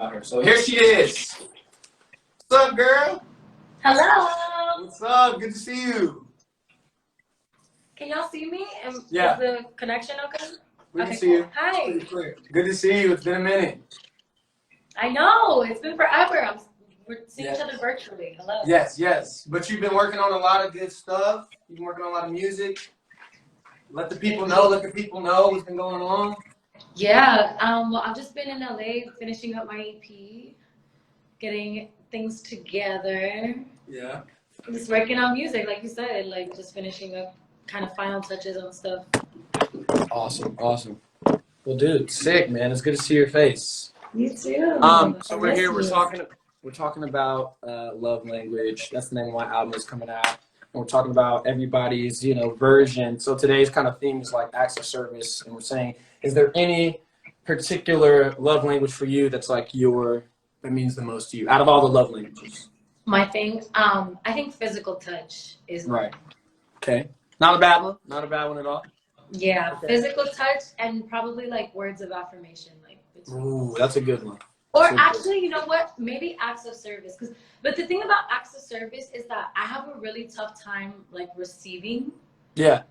Her. So here she is. What's up, girl? Hello. What's up? Good to see you. Can y'all see me? Yeah. Is the connection okay? We can Okay, see cool. you. Hi. Pretty clear. Good to see you. It's been a minute. I know. It's been forever. We're seeing each other virtually. Hello. Yes. But you've been working on a lot of good stuff. You've been working on a lot of music. Let the people know what's been going on. Yeah. Well, I've just been in LA finishing up my EP, getting things together. Yeah. Just working on music, like you said, like just finishing up kind of final touches on stuff. Awesome. Well, dude, sick, man. It's good to see your face. You too. So we're here. We're talking about love language. That's the name of my album is coming out. And we're talking about everybody's, version. So today's kind of theme is like acts of service, and we're saying, is there any particular love language for you that's like that means the most to you out of all the love languages? My thing, I think physical touch is right. Okay. Not a bad one. Not a bad one at all. Yeah, okay. Physical touch and probably like words of affirmation, like. Ooh, that's a good one. Or actually, you know what? Maybe acts of service. But the thing about acts of service is that I have a really tough time like receiving. Yeah.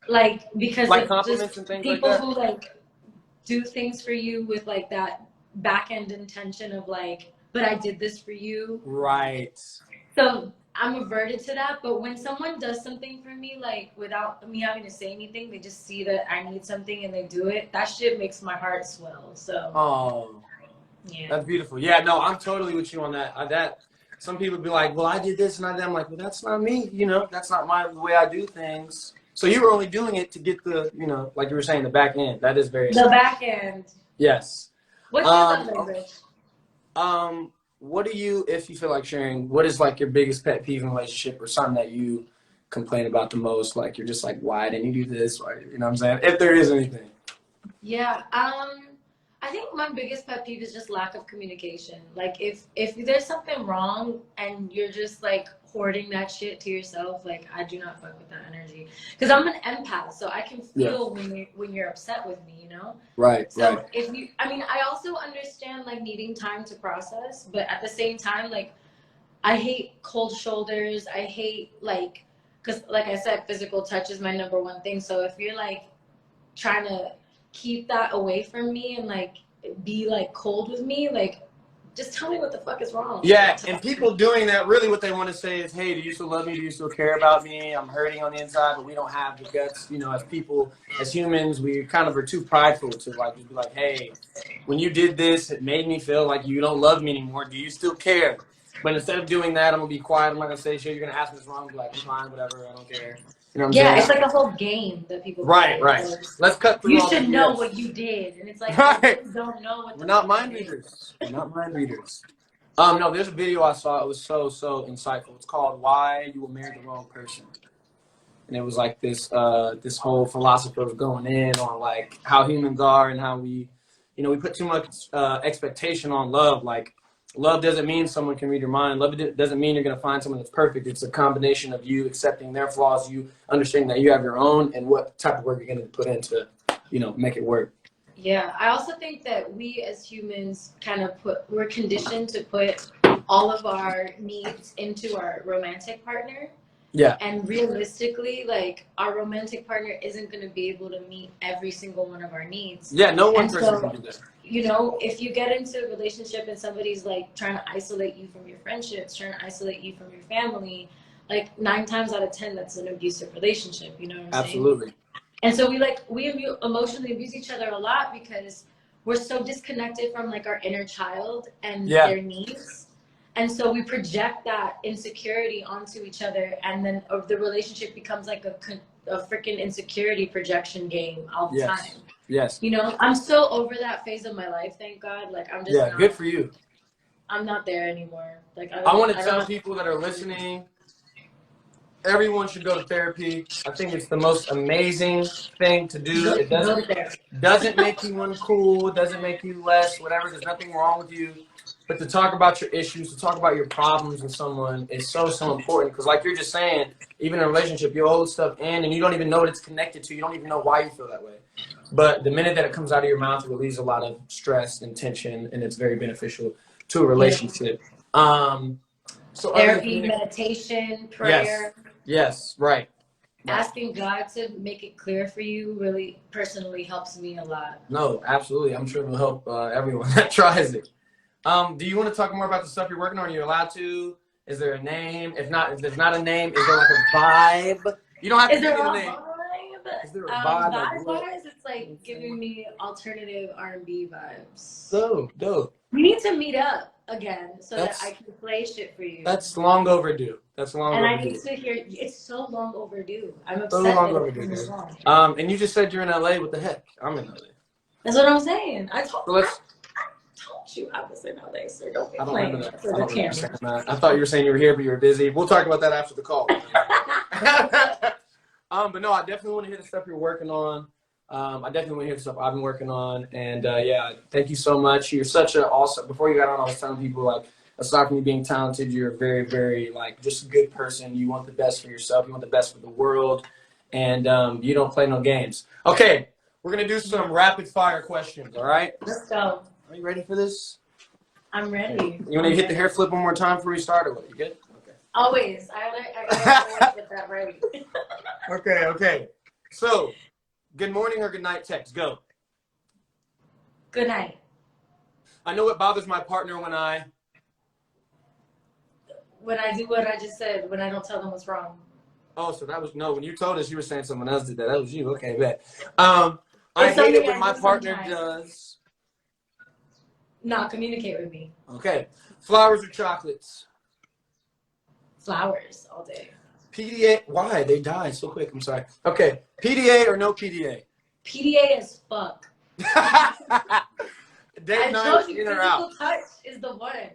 Like because like it's compliments just and things people like that? who like do things for you with like that back end intention of like, but I did this for you. Right. So I'm averted to that, but when someone does something for me, like without me having to say anything, they just see that I need something and they do it. That shit makes my heart swell. So. Oh. Yeah. That's beautiful. Yeah, no, I'm totally with you on that. Some people be like, well, I did this and I did that. I'm like, well, that's not me. That's not the way I do things. So you were only doing it to get the, like you were saying, the back end. That is very. The back end. Yes. What's your love language? What do you, if you feel like sharing, what is like your biggest pet peeve in a relationship or something that you complain about the most? Like you're just like, why didn't you do this? Why, you know what I'm saying? If there is anything. Yeah. I think my biggest pet peeve is just lack of communication. Like if there's something wrong and you're just like hoarding that shit to yourself, like I do not fuck with that energy. Because I'm an empath, so I can feel when you're upset with me, Right. So right. I also understand like needing time to process, but at the same time, like I hate cold shoulders. I hate because like I said, physical touch is my number one thing. So if you're like trying to keep that away from me and like be like cold with me, like just tell me what the fuck is wrong. Yeah, and people doing that, really what they want to say is, hey, do you still love me? Do you still care about me? I'm hurting on the inside, but we don't have the guts, as people, as humans, we kind of are too prideful to like just be like, hey, when you did this, it made me feel like you don't love me anymore. Do you still care? But instead of doing that, I'm gonna be quiet. I'm not gonna say shit. You're gonna ask me what's wrong. I'm like, I'm fine, whatever. I don't care. You know what I'm saying? It's like a whole game that people play. Right. Let's cut through. You should know what you did, and it's like I don't know what. We're not mind readers. No, there's a video I saw. It was so insightful. It's called "Why You Will Marry the Wrong Person," and it was like this whole philosopher was going in on like how humans are and how we put too much expectation on love. Like, love doesn't mean someone can read your mind. Love doesn't mean you're going to find someone that's perfect. It's a combination of you accepting their flaws, you understanding that you have your own, and what type of work you're going to put into, make it work. Yeah, I also think that we as humans we're conditioned to put all of our needs into our romantic partner. Yeah. And realistically, like our romantic partner isn't going to be able to meet every single one of our needs. Yeah, no one person can do that. If you get into a relationship and somebody's like trying to isolate you from your friendships, trying to isolate you from your family, like 9 times out of 10, that's an abusive relationship. You know what I'm saying? Absolutely. And so we emotionally abuse each other a lot because we're so disconnected from like our inner child and their needs. And so we project that insecurity onto each other, and then the relationship becomes like a freaking insecurity projection game all the time. Yes. I'm so over that phase of my life, thank God. Like I'm just good for you. I'm not there anymore. Like I want to tell people that are listening, everyone should go to therapy. I think it's the most amazing thing to do. It doesn't make you uncool, it doesn't make you less, whatever. There's nothing wrong with you. but to talk about your issues, to talk about your problems with someone is so important. Because like you're just saying, even in a relationship, you hold stuff in and you don't even know what it's connected to. You don't even know why you feel that way. But the minute that it comes out of your mouth, it relieves a lot of stress and tension, and it's very beneficial to a relationship. So therapy, meditation, prayer. Yes, right. Asking God to make it clear for you really personally helps me a lot. No, absolutely. I'm sure it'll help everyone that tries it. Do you want to talk more about the stuff you're working on? Are you allowed to? Is there a name? If there's not a name, is there like a vibe? You don't have to give me the name. Is there a vibe? Vibe-wise, it's like giving me alternative R&B vibes. Dope. We need to meet up again so that I can play shit for you. That's long overdue. And I need to hear. It's so long overdue. I'm upset. So long overdue. And you just said you're in LA. What the heck? I'm in LA. That's what I'm saying. I told you I was in LA, so don't be playing for the camera. I thought you were saying you were here, but you were busy. We'll talk about that after the call. But no, I definitely want to hear the stuff you're working on. I definitely want to hear the stuff I've been working on. And yeah, thank you so much. You're such an awesome, before you got on, I was telling people, like, aside from you being talented, you're a very, very, like, just a good person. You want the best for yourself. You want the best for the world. And you don't play no games. Okay, we're going to do some rapid fire questions, all right? Let's go. Are you ready for this? I'm ready. You want to hit the hair flip one more time before we start, or what? You good? Okay. Always. I gotta get that ready. Okay. So, good morning or good night text. Go. Good night. I know it bothers my partner when I do what I just said, when I don't tell them what's wrong. Oh, so that was, no, when you told us you were saying someone else did that. That was you. Okay, bet. I hate it when my partner does. Not communicate with me. Okay. Flowers or chocolates? Flowers all day. PDA. Why? They died so quick. I'm sorry. Okay. PDA or no PDA? PDA as fuck. Date night, in or out? Physical touch is the one.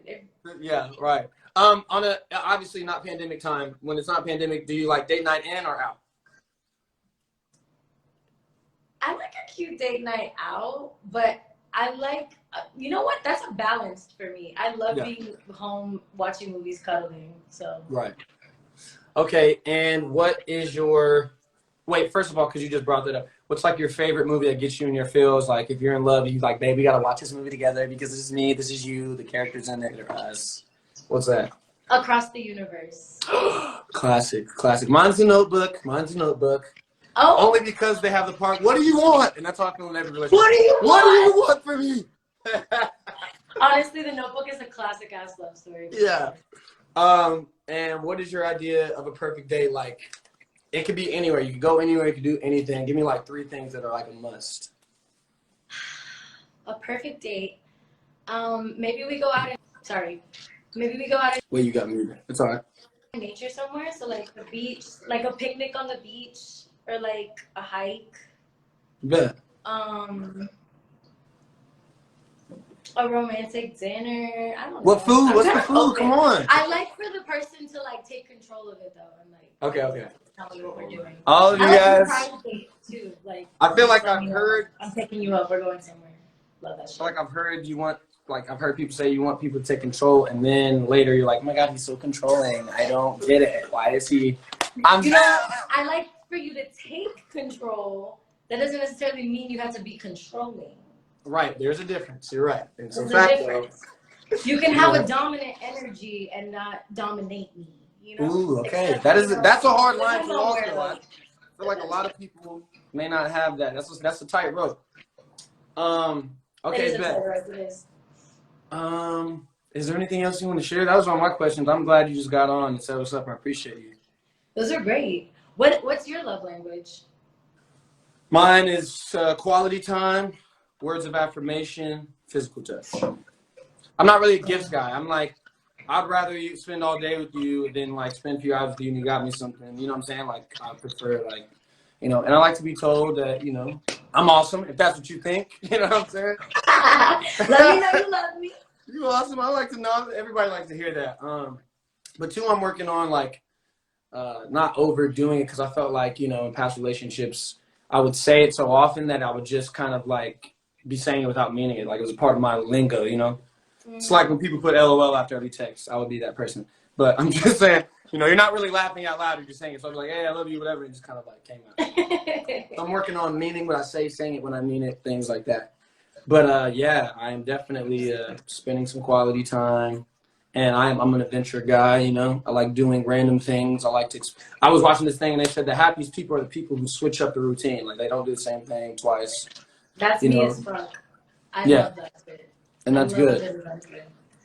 Yeah, right. Obviously not pandemic time. When it's not pandemic, do you like date night in or out? I like a cute date night out, but I like, you know what? That's a balance for me. I love being home watching movies, cuddling. So right. Okay, and what is your? Wait, first of all, because you just brought that up, what's like your favorite movie that gets you in your feels? Like if you're in love, you like, babe, we gotta watch this movie together because this is me, this is you, the characters in it are us. What's that? Across the Universe. Classic. Mine's The Notebook. Oh. Only because they have the part, what do you want? And that's all I feel in every relationship. What do you want from me? Honestly, The Notebook is a classic ass love story. Yeah. And what is your idea of a perfect date like? It could be anywhere. You could go anywhere. You could do anything. Give me like 3 things that are like a must. A perfect date. Maybe we go out and Wait, you got me. It's all right. Nature somewhere. So like the beach, like a picnic on the beach, or like a hike. Bet. A romantic dinner. I don't know. What food? What's the food? Open. Come on. I like for the person to like take control of it though, and like. Okay. Tell me what we're doing. All of you guys. Too. Like. I feel like I've heard. I'm picking you up. We're going somewhere. Love that shit. Like I've heard you want. Like I've heard people say you want people to take control, and then later you're like, oh my God, he's so controlling. I don't get it. Why is he? I like for you to take control. That doesn't necessarily mean you have to be controlling. Right. There's a difference. You're right. It's a fact, though. You can have a dominant energy and not dominate me. You know? Ooh, okay. That's a hard line to walk though. I feel like a lot of people may not have that. That's a tight rope. Okay, bet. Is there anything else you want to share? That was all my questions. I'm glad you just got on and said what's up. I appreciate you. Those are great. What's your love language? Mine is quality time, words of affirmation, physical touch. I'm not really a gifts guy. I'm like, I'd rather you spend all day with you than like spend a few hours with you and you got me something. You know what I'm saying? Like I prefer like, you know, and I like to be told that, you know, I'm awesome if that's what you think. You know what I'm saying? Let me know you love me. You're awesome. I like to know. Everybody likes to hear that. But 2, I'm working on like not overdoing it because I felt like, you know, in past relationships, I would say it so often that I would just kind of like be saying it without meaning it. Like it was a part of my lingo, you know? It's like when people put LOL after every text. I would be that person. But I'm just saying, you know, you're not really laughing out loud. You're just saying it. So I'm like, hey, I love you, whatever. It just kind of like came out. So I'm working on meaning what I say, saying it when I mean it, things like that. But yeah, I am definitely spending some quality time. And I'm an adventure guy, you know. I like doing random things. I like to. I was watching this thing and they said the happiest people are the people who switch up the routine. Like they don't do the same thing twice. That's me as fuck. I love that bit. And that's good.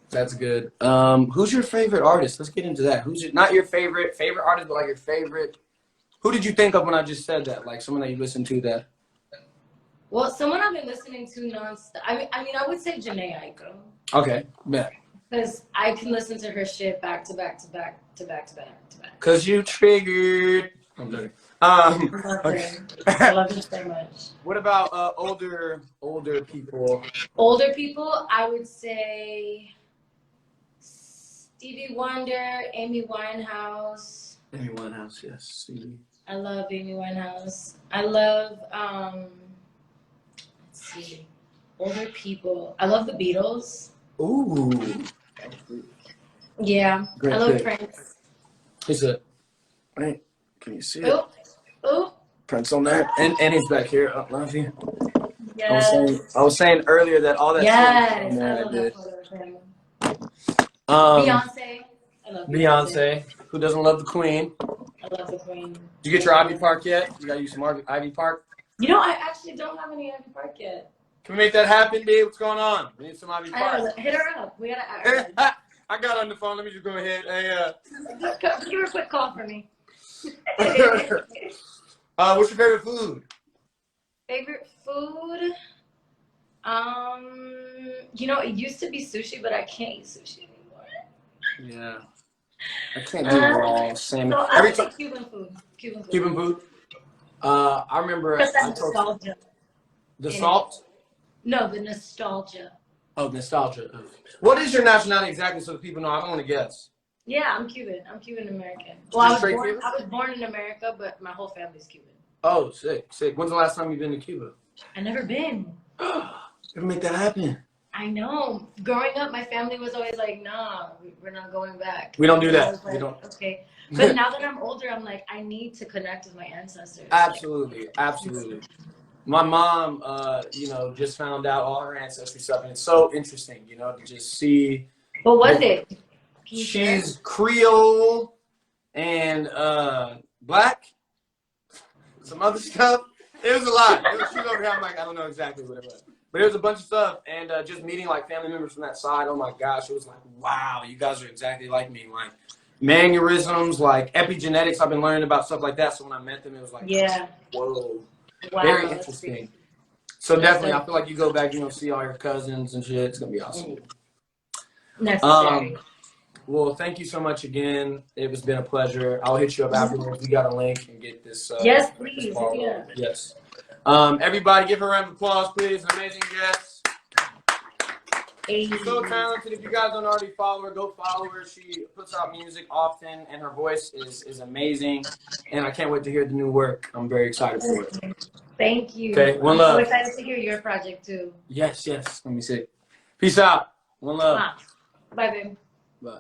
That's good. Who's your favorite artist? Let's get into that. Who's not your favorite artist, but like your favorite? Who did you think of when I just said that? Like someone that you listened to that? Well, someone I've been listening to nonstop. I mean, I would say Janae Aiko. Okay, yeah. Because I can listen to her shit back to back to back to back to back to back. Cause you triggered. I'm joking. Okay. I love her so much. What about older people? Older people, I would say Stevie Wonder, Amy Winehouse. Amy Winehouse, yes. Stevie. I love Amy Winehouse. I love let's see, older people. I love the Beatles. Ooh. Yeah, great I love pick. Prince. He's a. Right? Can you see it? Oh. Prince on there, and he's back here. I love you. Yes. I was saying earlier that all that. Yes, I love that photo of him. Beyonce. I love Beyonce. Who doesn't love the Queen? I love the Queen. Did you get your Ivy Park yet? You got to use some Ivy Park? You know, I actually don't have any Ivy Park yet. Can we make that happen, babe? What's going on? We need some Ivy Park. Hit her up. We gotta. I got on the phone. Let me just go ahead. Hey, give her a quick call for me. What's your favorite food? Favorite food? You know, it used to be sushi, but I can't eat sushi anymore. Yeah. I can't do raw salmon. So I like Cuban food. Cuban food? I remember. Nostalgia. The salt? No, the nostalgia. Oh, nostalgia. What is your nationality exactly so that people know? I don't want to guess. Yeah, I'm Cuban. I'm Cuban American. Well, I was born in America, but my whole family's Cuban. Oh, sick. When's the last time you've been to Cuba? I never been. Gotta make that happen. I know. Growing up, my family was always like, nah, we're not going back. We don't do that. Like, we don't. Okay. But now that I'm older, I'm like, I need to connect with my ancestors. Absolutely. Absolutely. My mom, you know, just found out all her ancestry stuff, and it's so interesting, you know, to just see. What was it? She's Creole and Black, some other stuff. It was a lot. She was over here. I'm like, I don't know exactly what it was. But it was a bunch of stuff. And just meeting like family members from that side, oh my gosh, it was like, wow, you guys are exactly like me. Like mannerisms, like epigenetics. I've been learning about stuff like that. So when I met them, it was like, yeah, whoa, wow, very interesting. So definitely, I feel like you go back, you know, see all your cousins and shit. It's going to be awesome. Necessary. Well, thank you so much again. It has been a pleasure. I'll hit you up afterwards. We got a link and get this. Yes, please. Yeah. Yes. Everybody, give her a round of applause, please. An amazing guest. She's so talented. If you guys don't already follow her, go follow her. She puts out music often, and her voice is amazing. And I can't wait to hear the new work. I'm very excited for it. Thank you. Okay, one I'm love. so excited to hear your project too. Yes. Let me see. Peace out. One love. Bye, babe. Bye.